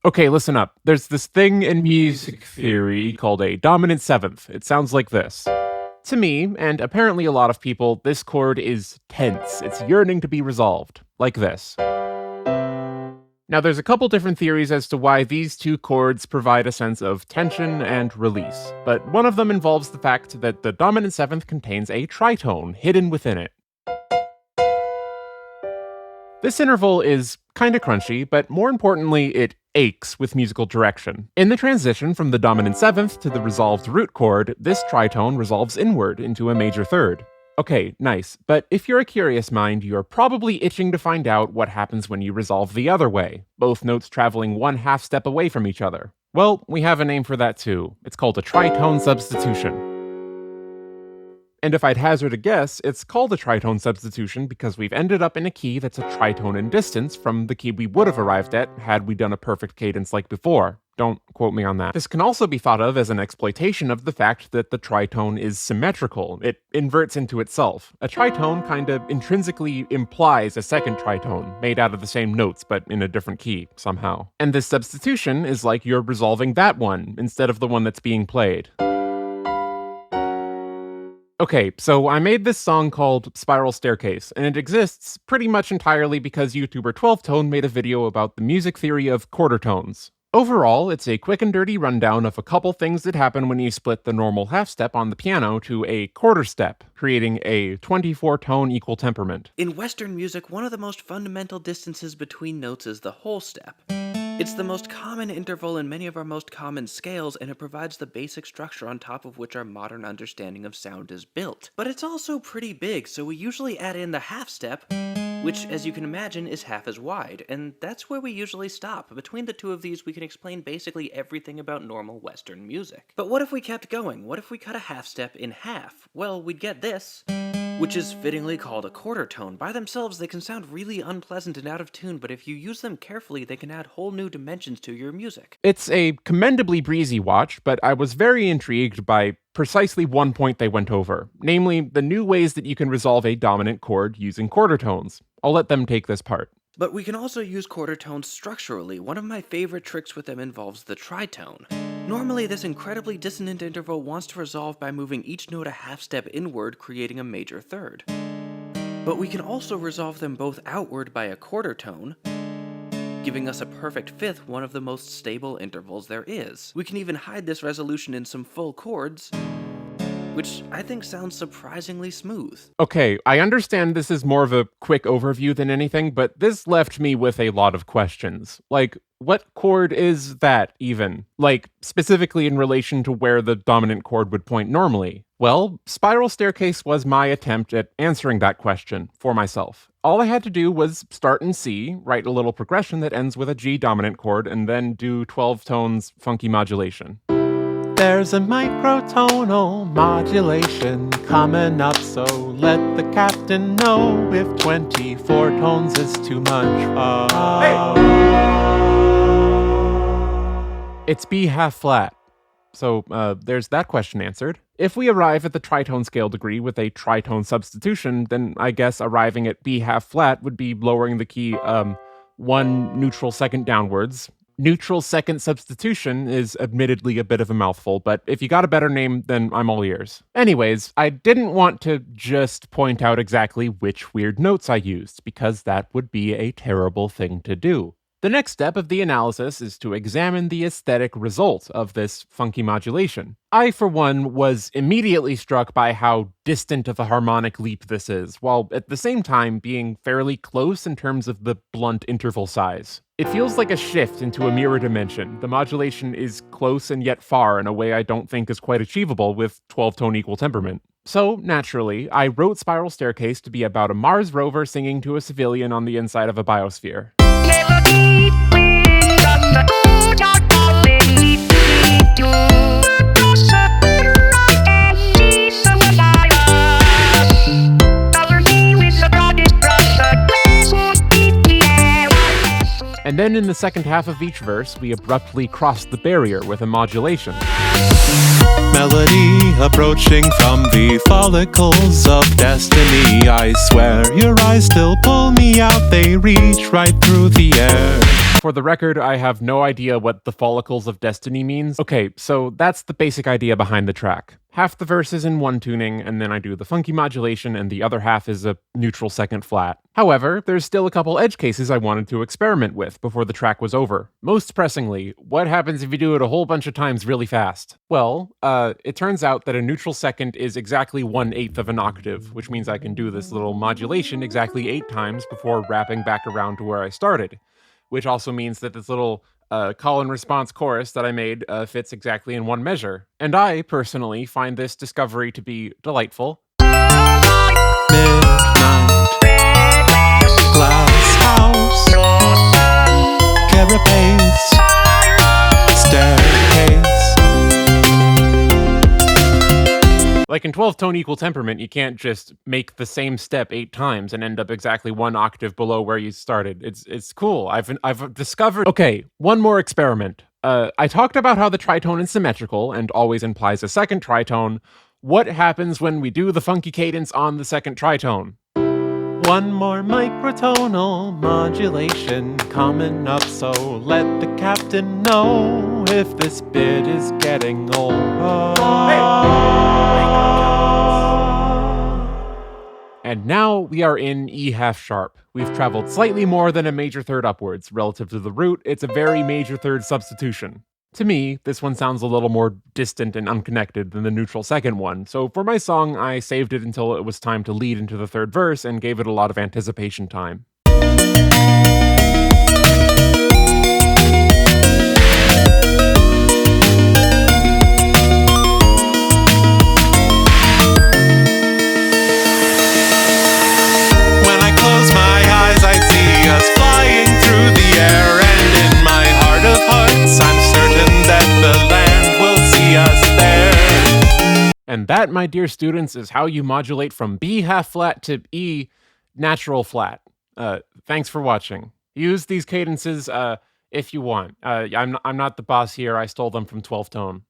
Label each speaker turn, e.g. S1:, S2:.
S1: Okay, listen up. There's this thing in music theory called a dominant seventh. It sounds like this. To me, and apparently a lot of people, this chord is tense. It's yearning to be resolved. Like this. Now, there's a couple different theories as to why these two chords provide a sense of tension and release, but one of them involves the fact that the dominant seventh contains a tritone hidden within it. This interval is kinda crunchy, but more importantly, it aches with musical direction. In the transition from the dominant seventh to the resolved root chord, this tritone resolves inward into a major third. Okay, nice, but if you're a curious mind, you're probably itching to find out what happens when you resolve the other way, both notes traveling one half step away from each other. Well, we have a name for that too. It's called a tritone substitution. And if I'd hazard a guess, it's called a tritone substitution because we've ended up in a key that's a tritone in distance from the key we would have arrived at had we done a perfect cadence like before. Don't quote me on that. This can also be thought of as an exploitation of the fact that the tritone is symmetrical. It inverts into itself. A tritone kinda intrinsically implies a second tritone, made out of the same notes but in a different key, somehow. And this substitution is like you're resolving that one, instead of the one that's being played. Okay, so I made this song called Spiral Staircase, and it exists pretty much entirely because YouTuber 12tone made a video about the music theory of quarter tones. Overall, it's a quick and dirty rundown of a couple things that happen when you split the normal half step on the piano to a quarter step, creating a 24-tone equal temperament.
S2: In Western music, one of the most fundamental distances between notes is the whole step. It's the most common interval in many of our most common scales, and it provides the basic structure on top of which our modern understanding of sound is built. But it's also pretty big, so we usually add in the half step, which, as you can imagine, is half as wide, and that's where we usually stop. Between the two of these, we can explain basically everything about normal Western music. But what if we kept going? What if we cut a half step in half? Well, we'd get this, which is fittingly called a quarter tone. By themselves, they can sound really unpleasant and out of tune, but if you use them carefully, they can add whole new dimensions to your music.
S1: It's a commendably breezy watch, but I was very intrigued by precisely one point they went over, namely the new ways that you can resolve a dominant chord using quarter tones. I'll let them take this part.
S2: But we can also use quarter tones structurally. One of my favorite tricks with them involves the tritone. Normally, this incredibly dissonant interval wants to resolve by moving each note a half step inward, creating a major third. But we can also resolve them both outward by a quarter tone, giving us a perfect fifth, one of the most stable intervals there is. We can even hide this resolution in some full chords, which I think sounds surprisingly smooth.
S1: Okay, I understand this is more of a quick overview than anything, but this left me with a lot of questions. Like, what chord is that, even? Like, specifically in relation to where the dominant chord would point normally. Well, Spiral Staircase was my attempt at answering that question for myself. All I had to do was start in C, write a little progression that ends with a G dominant chord, and then do 12 tones funky modulation. There's a microtonal modulation coming up, so let the captain know if 24 tones is too much. It's B half flat. So there's that question answered. If we arrive at the tritone scale degree with a tritone substitution, then I guess arriving at B half flat would be lowering the key 1 neutral second downwards. Neutral second substitution is admittedly a bit of a mouthful, but if you got a better name, then I'm all ears. Anyways, I didn't want to just point out exactly which weird notes I used, because that would be a terrible thing to do. The next step of the analysis is to examine the aesthetic result of this funky modulation. I, for one, was immediately struck by how distant of a harmonic leap this is, while at the same time being fairly close in terms of the blunt interval size. It feels like a shift into a mirror dimension. The modulation is close and yet far in a way I don't think is quite achievable with 12-tone equal temperament. So, naturally, I wrote Spiral Staircase to be about a Mars rover singing to a civilian on the inside of a biosphere. And then in the second half of each verse, we abruptly cross the barrier with a modulation.
S3: Melody approaching from the follicles of destiny. I swear your eyes still pull me out, they reach right through the air.
S1: For the record, I have no idea what the follicles of destiny means. Okay, so that's the basic idea behind the track. Half the verse is in one tuning, and then I do the funky modulation, and the other half is a neutral second flat. However, there's still a couple edge cases I wanted to experiment with before the track was over. Most pressingly, what happens if you do it a whole bunch of times really fast? Well, it turns out that a neutral second is exactly 1/8 of an octave, which means I can do this little modulation exactly 8 times before wrapping back around to where I started. Which also means that this little call and response chorus that I made fits exactly in one measure. And I, personally, find this discovery to be delightful.
S3: Midnight, glass house, carapace, staircase.
S1: Like in 12-tone equal temperament, you can't just make the same step 8 times and end up exactly 1 octave below where you started. It's cool. I've discovered... Okay, one more experiment. I talked about how the tritone is symmetrical and always implies a second tritone. What happens when we do the funky cadence on the second tritone?
S3: One more microtonal modulation coming up, so let the captain know if this bit is getting old.
S1: And now we are in E half sharp. We've traveled slightly more than a major third upwards. Relative to the root, it's a very major third substitution. To me, this one sounds a little more distant and unconnected than the neutral second one, so for my song, I saved it until it was time to lead into the third verse and gave it a lot of anticipation time.
S3: When I close my eyes, I see us flying through the air, and in my heart of hearts, I'm certain that the land will see us there.
S1: And that, my dear students, is how you modulate from B half flat to E natural flat. Thanks for watching. Use these cadences if you want. I'm not the boss here. I stole them from 12-tone.